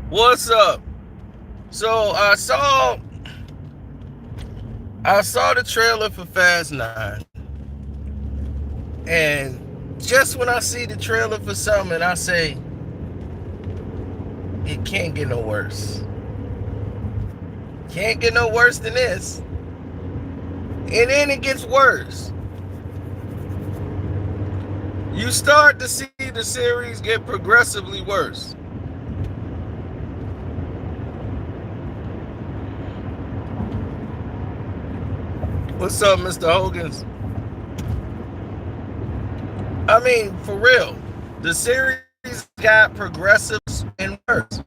What's up? So I saw the trailer for Fast 9. And just when I see the trailer for something, I say, it can't get no worse. Can't get no worse than this. And then it gets worse. You start to see the series get progressively worse. What's up, Mr. Hogan's? I mean, for real, the series got progressive and worse.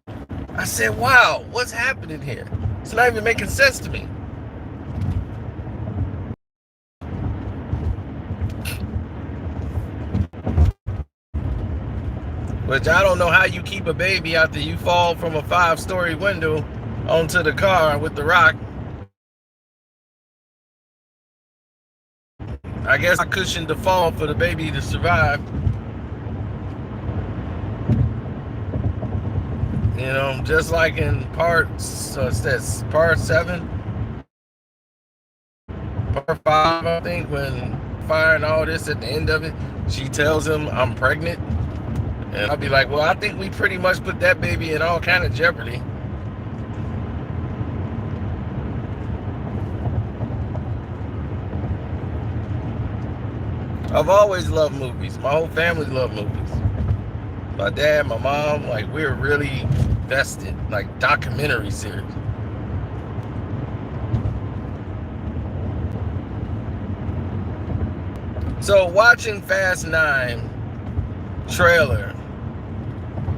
I said, wow, what's happening here? It's not even making sense to me. Which I don't know how you keep a baby after you fall from a 5-story window onto the car with the rock. I guess I cushioned the fall for the baby to survive. You know, just like in part 7, part 5, I think, when fire and all this at the end of it, she tells him I'm pregnant. And I'll be like, well, I think we pretty much put that baby in all kind of jeopardy. I've always loved movies. My whole family loved movies. My dad, my mom, like, we're really vested, like documentary series. So watching Fast 9 trailer,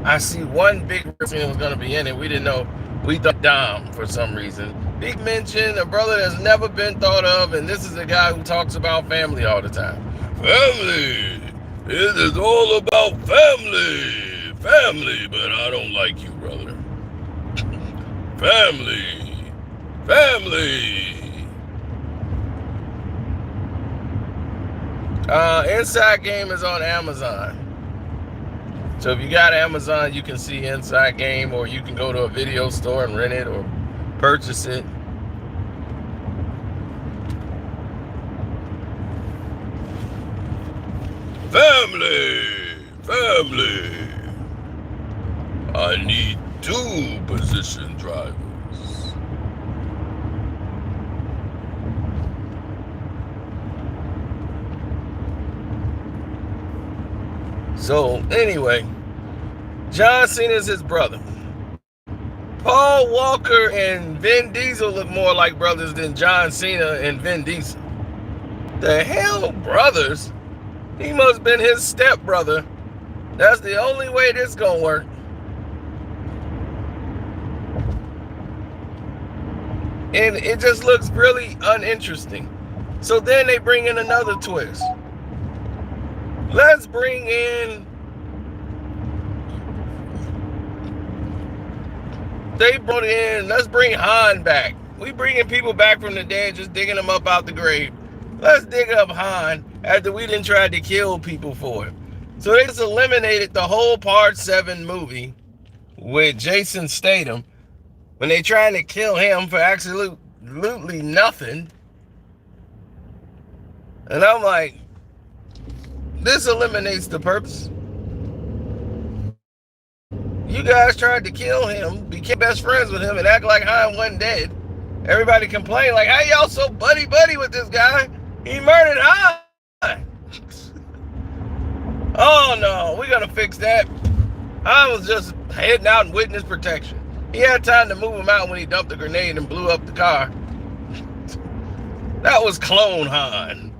I see one big person was going to be in it. We didn't know. We thought Dom for some reason. Big mention, a brother that's never been thought of, and this is a guy who talks about family all the time. Family! It is all about family! Family, but I don't like you, brother. Family! Family! Inside Game is on Amazon. So if you got Amazon, you can see Inside Game, or you can go to a video store and rent it or purchase it. Family! Family! I need 2 position drivers. So, anyway, John Cena is his brother. Paul Walker and Vin Diesel look more like brothers than John Cena and Vin Diesel. The hell, brothers? He must have been his stepbrother. That's the only way this gonna work. And it just looks really uninteresting. So then they bring in another twist. Let's bring in... let's bring Han back. We bringing people back from the dead, just digging them up out the grave. Let's dig up Han after we didn't try to kill people for it. So they just eliminated the whole part 7 movie with Jason Statham when they trying to kill him for absolutely nothing. And I'm like, this eliminates the purpose. You guys tried to kill him, became best friends with him, and act like Han wasn't dead. Everybody complained, like, how y'all so buddy-buddy with this guy? He murdered Han. Oh, no, we're going to fix that. Han was just heading out in witness protection. He had time to move him out when he dumped a grenade and blew up the car. That was clone Han.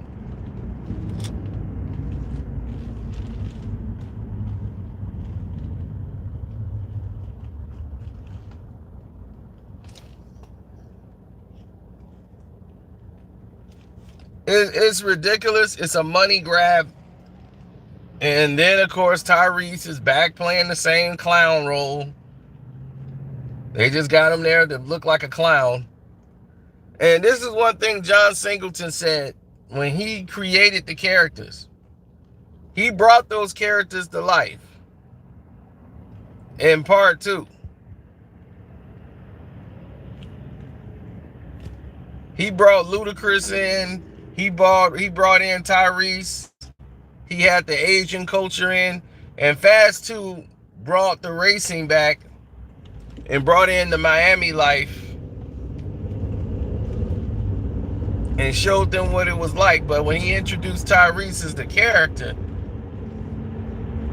It's ridiculous. It's a money grab. And then, of course, Tyrese is back playing the same clown role. They just got him there to look like a clown. And this is one thing John Singleton said when he created the characters. He brought those characters to life. in part two. He brought Ludacris in. He brought in Tyrese. He had the Asian culture in, and Fast 2 brought the racing back and brought in the Miami life and showed them what it was like. But when he introduced Tyrese as the character,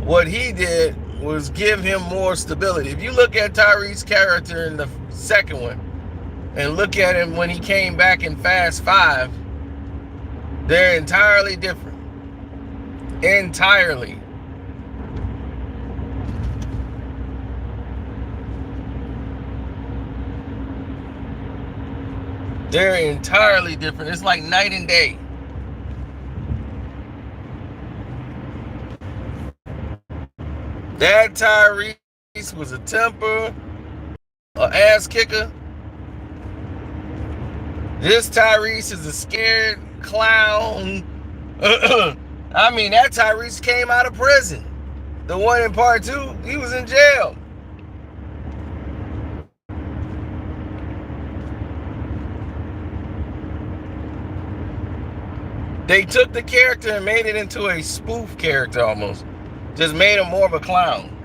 what he did was give him more stability. If you look at Tyrese's character in the second one and look at him when he came back in Fast 5, they're entirely different. Entirely. They're entirely different. It's like night and day. That Tyrese was a temper, an ass kicker. This Tyrese is a scared clown. I mean, that Tyrese came out of prison. The one in part two, he was in jail. They took the character and made it into a spoof character almost. Just made him more of a clown.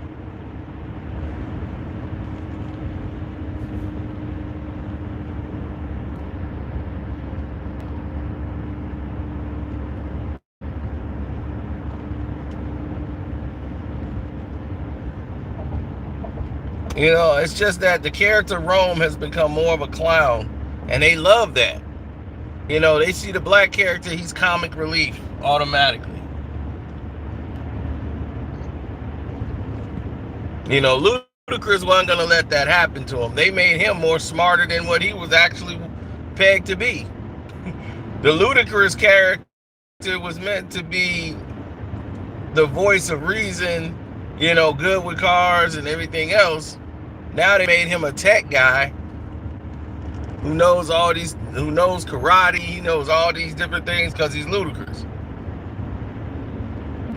You know, it's just that the character Rome has become more of a clown, and they love that. You know, they see the black character, he's comic relief automatically. You know, Ludacris wasn't going to let that happen to him. They made him more smarter than what he was actually pegged to be. The Ludacris character was meant to be the voice of reason, you know, good with cars and everything else. Now they made him a tech guy who knows who knows karate, he knows all these different things because he's Ludacris.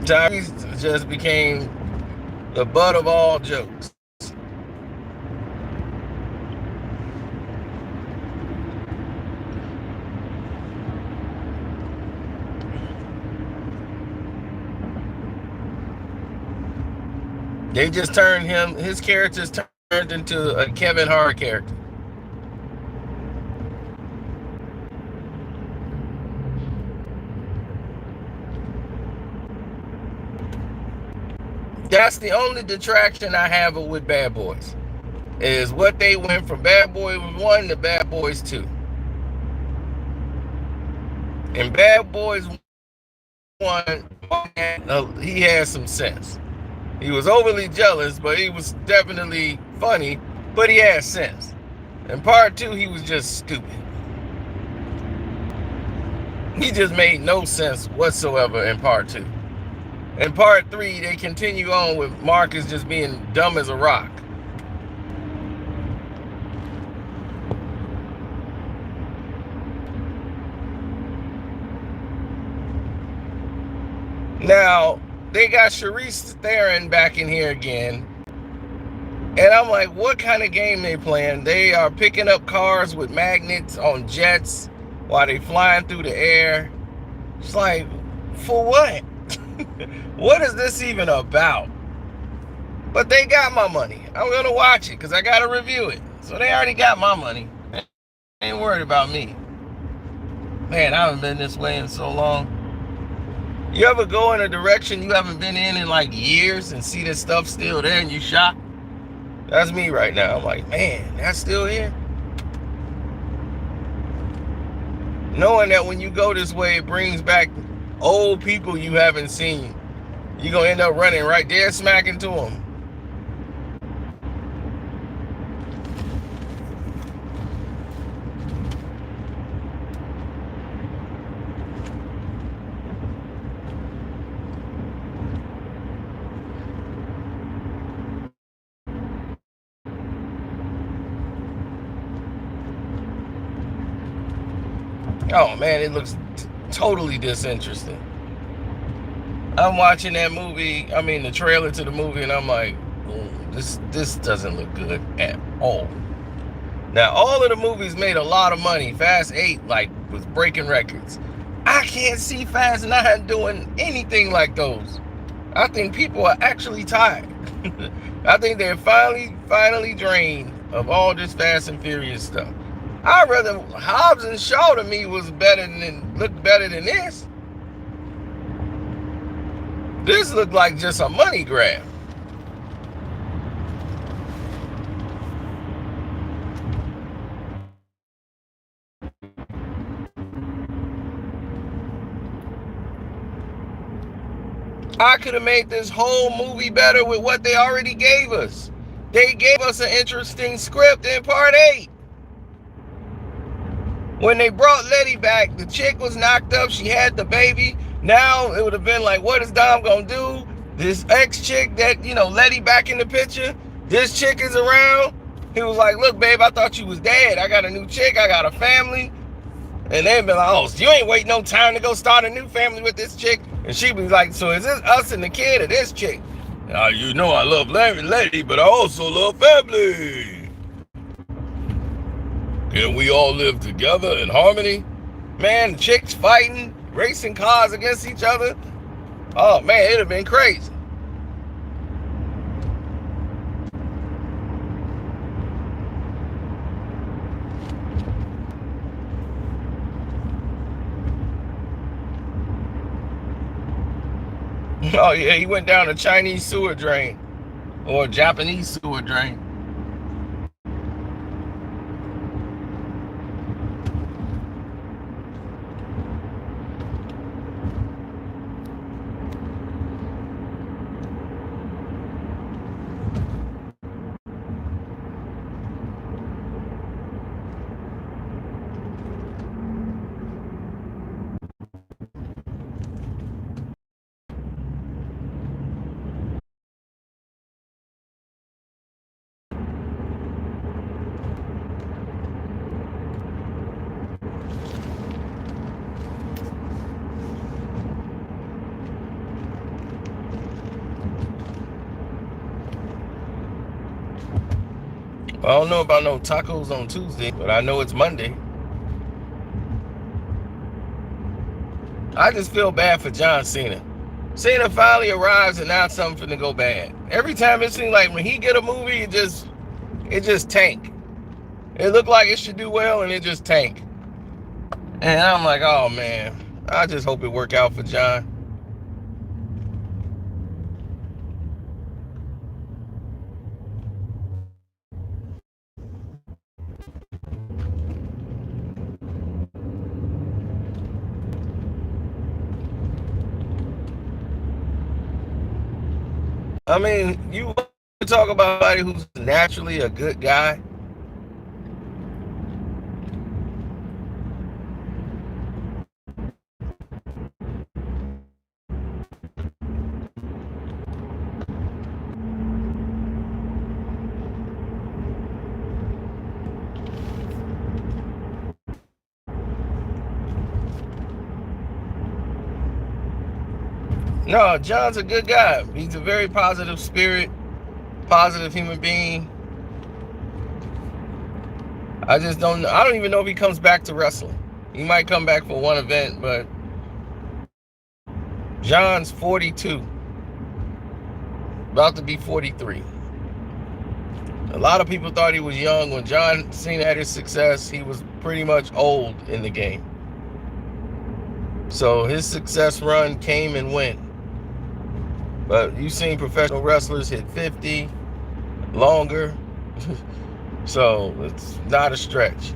Tyrese just became the butt of all jokes. They just turned his characters turned into a Kevin Hart character. That's the only detraction I have with Bad Boys, is what they went from Bad Boys 1 to Bad Boys 2. In Bad Boys 1, he had some sense. He was overly jealous, but he was definitely funny, but he had sense. In part 2, he was just stupid. He just made no sense whatsoever in part 2. In part 3, they continue on with Marcus just being dumb as a rock. Now, they got Charlize Theron back in here again. And I'm like, what kind of game they playing? They are picking up cars with magnets on jets while they flying through the air. It's like, for what? What is this even about? But they got my money. I'm going to watch it because I got to review it. So they already got my money. They ain't worried about me. Man, I haven't been this way in so long. You ever go in a direction you haven't been in like years and see this stuff still there and you shocked? That's me right now. I'm like, man, that's still here? Knowing that when you go this way, it brings back old people you haven't seen. You're going to end up running right there, smack into them. Oh man, it looks totally disinteresting. I'm watching that movie, the trailer to the movie, and I'm like, this doesn't look good at all. Now, all of the movies made a lot of money. Fast 8 was breaking records. I can't see Fast 9 doing anything like those. I think people are actually tired. I think they're finally drained of all this Fast and Furious stuff. I'd rather Hobbs and Shaw to me looked better than this. This looked like just a money grab. I could have made this whole movie better with what they already gave us. They gave us an interesting script in part 8. When they brought Letty back, the chick was knocked up. She had the baby. Now it would have been like, what is Dom going to do? This ex-chick that, Letty back in the picture. This chick is around. He was like, look, babe, I thought you was dead. I got a new chick. I got a family. And they'd be like, oh, so you ain't waiting no time to go start a new family with this chick. And she'd be like, so is this us and the kid or this chick? I love Letty, but I also love family. Can we all live together in harmony? Man, the chicks fighting, racing cars against each other. Oh, man, it'd have been crazy. Oh, yeah, he went down a Chinese sewer drain or a Japanese sewer drain. I don't know about no tacos on Tuesday, but I know it's Monday. I just feel bad for John Cena. Cena finally arrives and now something to go bad. Every time it seems like when he get a movie, it just tank. It looked like it should do well and it just tank. And I'm like, oh man, I just hope it work out for John. I mean, you talk about somebody who's naturally a good guy. No, John's a good guy. He's a very positive spirit, positive human being. I don't even know if he comes back to wrestling. He might come back for one event, but John's 42, about to be 43. A lot of people thought he was young. When John Cena had his success, he was pretty much old in the game. So his success run came and went. But you've seen professional wrestlers hit 50, longer. So it's not a stretch.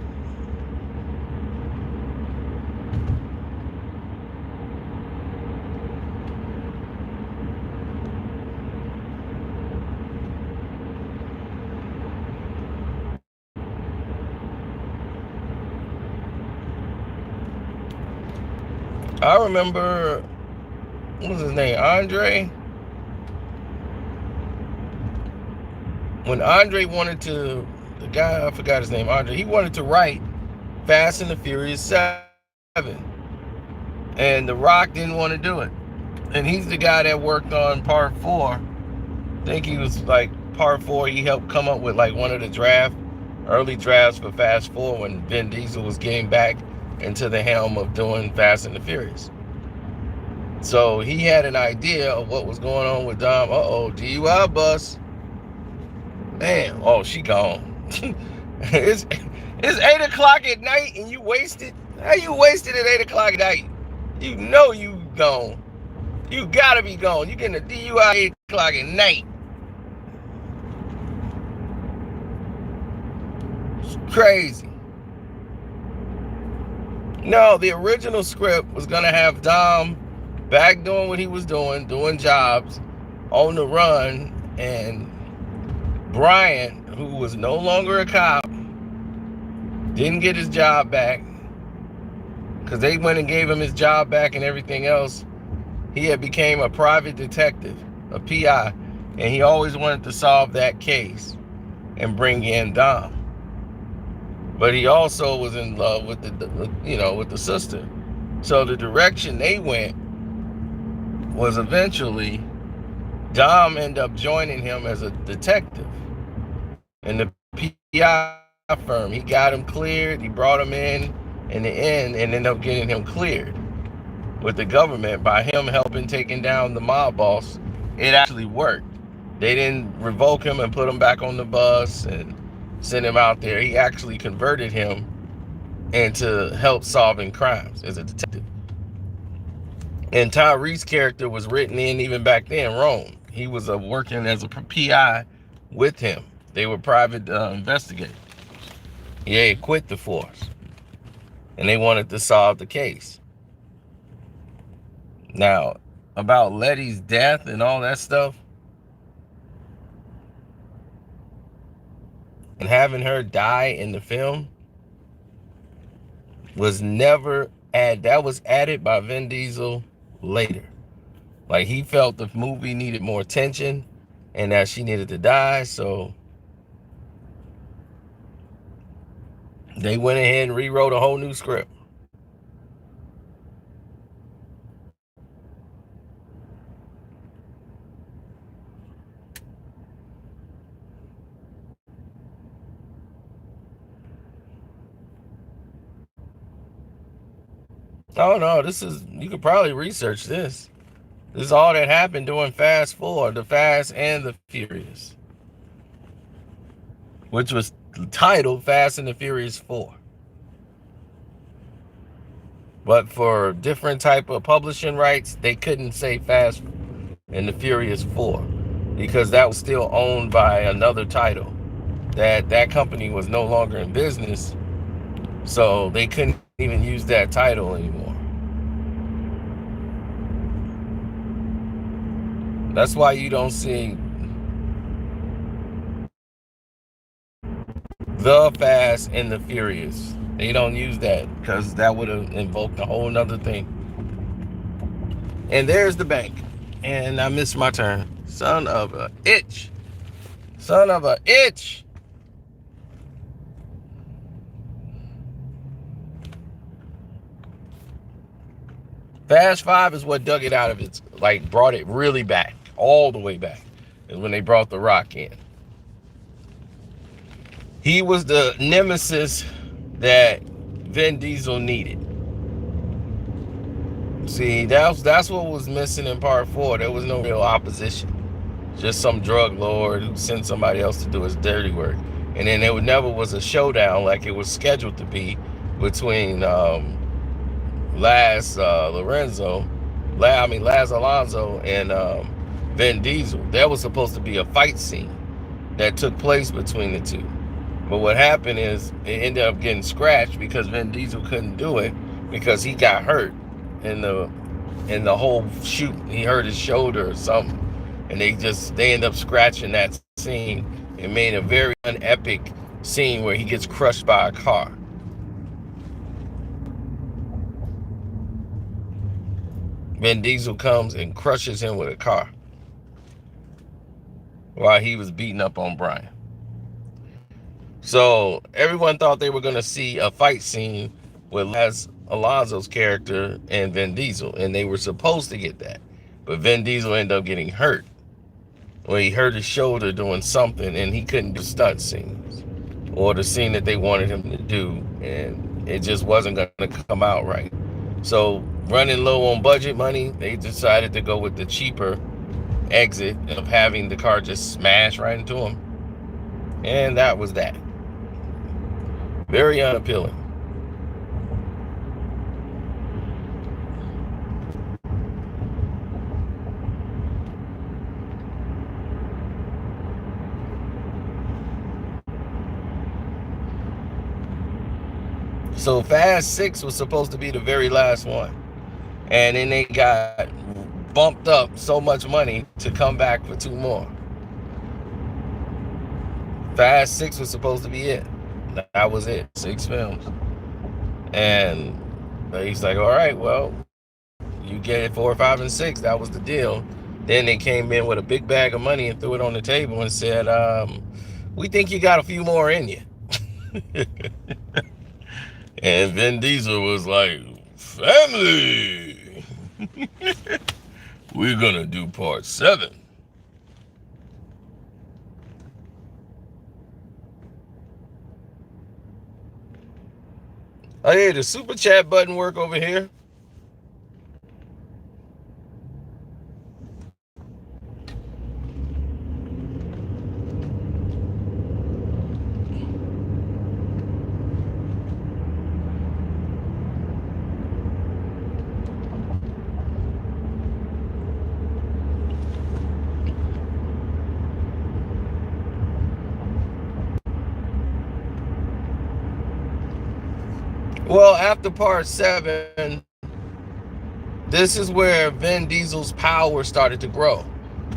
I remember, what was his name? Andre? When Andre the guy, I forgot his name, Andre, he wanted to write Fast and the Furious 7. And The Rock didn't want to do it. And he's the guy that worked on part 4. I think he was like Part 4, he helped come up with like one of the early drafts for Fast 4 when Vin Diesel was getting back into the helm of doing Fast and the Furious. So he had an idea of what was going on with Dom. DUI bus. Man, oh, she gone. it's 8 o'clock at night and you wasted. How you wasted at 8 o'clock at night? You know you gone. You gotta be gone. You getting a DUI at 8 o'clock at night. It's crazy. No, the original script was gonna have Dom back doing what he was doing jobs on the run, and Brian, who was no longer a cop, didn't get his job back because they went and gave him his job back and everything else. He had became a private detective, a PI, and he always wanted to solve that case and bring in Dom. But he also was in love with the sister. So the direction they went was eventually Dom ended up joining him as a detective in the PI firm. He got him cleared. He brought him in the end and ended up getting him cleared with the government by him helping taking down the mob boss. It actually worked. They didn't revoke him and put him back on the bus and send him out there. He actually converted him into help solving crimes as a detective. And Tyrese's character was written in even back then wrong. He was working as a PI with him. They were private investigators. He had quit the force, and they wanted to solve the case. Now, about Letty's death and all that stuff, and having her die in the film was never added. That was added by Vin Diesel later. Like, he felt the movie needed more attention and that she needed to die, so they went ahead and rewrote a whole new script. Oh no, you could probably research this. This is all that happened during Fast 4, the Fast and the Furious, which was titled Fast and the Furious 4. But for different type of publishing rights, they couldn't say Fast and the Furious 4 because that was still owned by another title. That company was no longer in business, so they couldn't even use that title anymore. That's why you don't see the Fast and the Furious. They don't use that because that would have invoked a whole nother thing. And there's the bank. And I missed my turn. Son of a itch. Son of a itch. Fast 5 is what dug it out of its, like, brought it really back, all the way back, is when they brought The Rock in. He was the nemesis that Vin Diesel needed. See, that's what was missing in Part 4. There was no real opposition. Just some drug lord who sent somebody else to do his dirty work. And then there never was a showdown like it was scheduled to be between Laz Alonso and Vin Diesel. There was supposed to be a fight scene that took place between the two. But what happened is it ended up getting scratched because Vin Diesel couldn't do it because he got hurt in the whole shoot. He hurt his shoulder or something. And they end up scratching that scene and made a very unepic scene where he gets crushed by a car. Vin Diesel comes and crushes him with a car while he was beating up on Brian. So everyone thought they were going to see a fight scene with Laz Alonso's character and Vin Diesel, and they were supposed to get that. But Vin Diesel ended up getting hurt. where he hurt his shoulder doing something and he couldn't do stunt scenes or the scene that they wanted him to do, and it just wasn't going to come out right. So running low on budget money, they decided to go with the cheaper exit of having the car just smash right into him. And that was that. Very unappealing. So Fast 6 was supposed to be the very last one. And then they got bumped up so much money to come back for 2 more. Fast 6 was supposed to be it. That was it. 6 films. And he's like, all right, well, you get it 4, 5, and 6. That was the deal. Then they came in with a big bag of money and threw it on the table and said, we think you got a few more in you. And Vin Diesel was like, family, we're gonna do part 7. Oh yeah, the super chat button work over here. Well, after part 7, this is where Vin Diesel's power started to grow.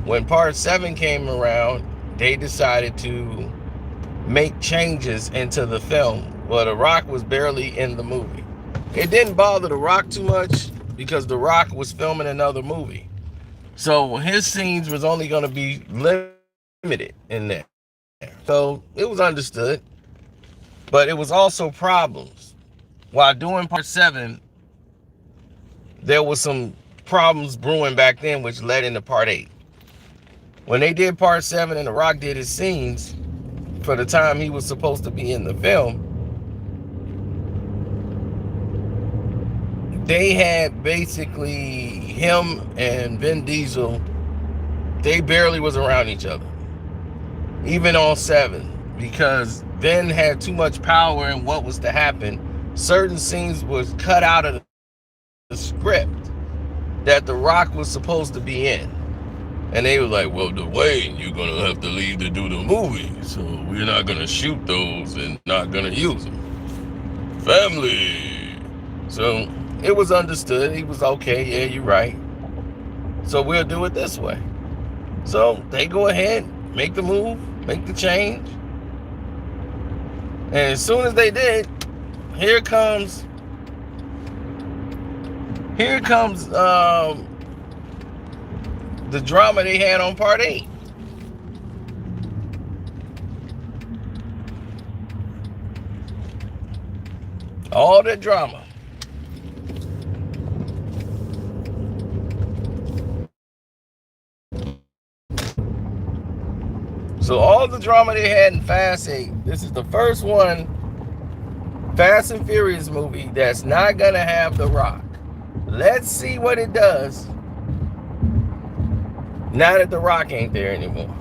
When part 7 came around, they decided to make changes into the film. Well, The Rock was barely in the movie. It didn't bother The Rock too much because The Rock was filming another movie. So his scenes was only going to be limited in there. So it was understood. But it was also problems. While doing part 7, there was some problems brewing back then, which led into part 8. When they did part 7 and The Rock did his scenes for the time he was supposed to be in the film, they had basically him and Vin Diesel, they barely was around each other, even on 7, because Vin had too much power in what was to happen. Certain scenes was cut out of the script that The Rock was supposed to be in. And they were like, well, Dwayne, you're going to have to leave to do the movie. So we're not going to shoot those and not going to use them. Family. So it was understood. He was okay. Yeah, you're right. So we'll do it this way. So they go ahead, make the move, make the change. And as soon as they did, here comes the drama they had on part 8. All the drama. So all the drama they had in Fast 8, this is the first one, Fast and Furious movie, that's not gonna have The Rock. Let's see what it does now that The Rock ain't there anymore.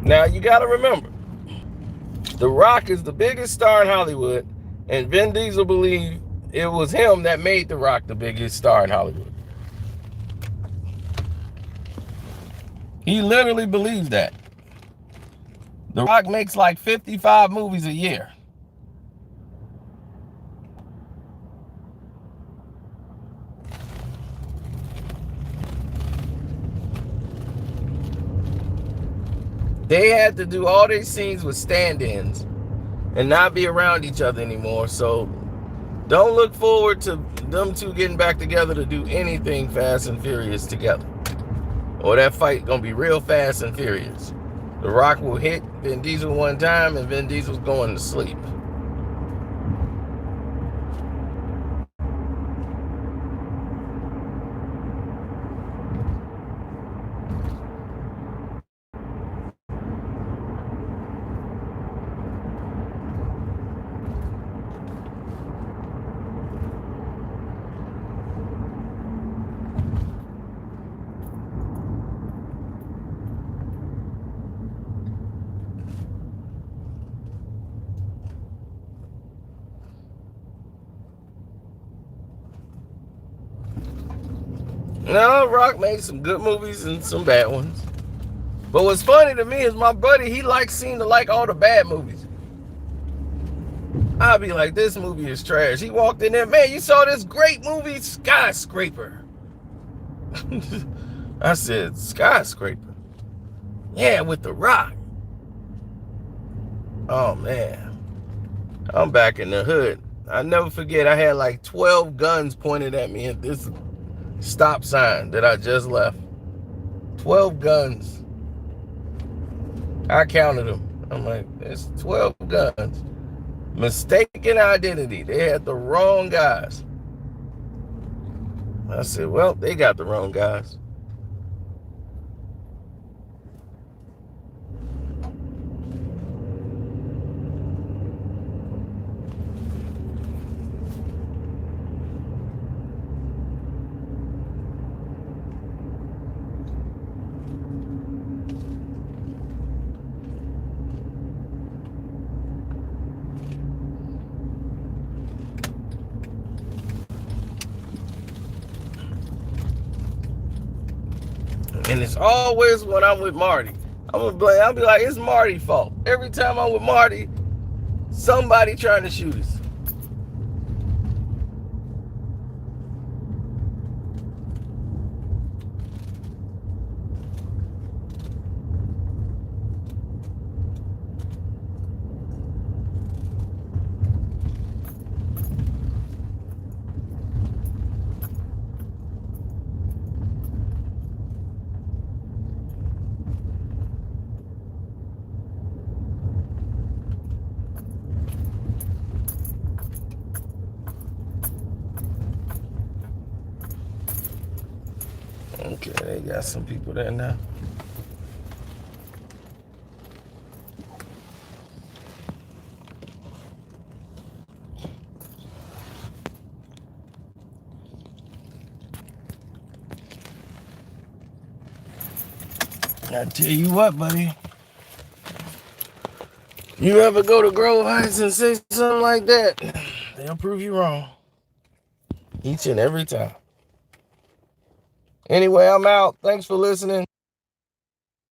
Now you gotta remember, The Rock is the biggest star in Hollywood, and Vin Diesel believed it was him that made The Rock the biggest star in Hollywood. He literally believes that. The Rock makes like 55 movies a year. They had to do all these scenes with stand-ins and not be around each other anymore. So don't look forward to them two getting back together to do anything Fast and Furious together. Or that fight gonna be real fast and furious. The Rock will hit Vin Diesel one time and Vin Diesel's going to sleep. No, Rock made some good movies and some bad ones. But what's funny to me is my buddy, he seemed to like all the bad movies. I'd be like, this movie is trash. He walked in there, man, you saw this great movie, Skyscraper. I said, Skyscraper? Yeah, with The Rock. Oh, man. I'm back in the hood. I'll never forget, I had like 12 guns pointed at me at this stop sign that I just left. 12 guns. I counted them. I'm like, there's 12 guns. Mistaken identity. They had the wrong guys. I said, well, they got the wrong guys. And it's always when I'm with Marty. I'll be like, it's Marty's fault. Every time I'm with Marty, somebody trying to shoot us. Okay, they got some people there now. I tell you what, buddy. You ever go to Grove Heights and say something like that, they'll prove you wrong. Each and every time. Anyway, I'm out. Thanks for listening.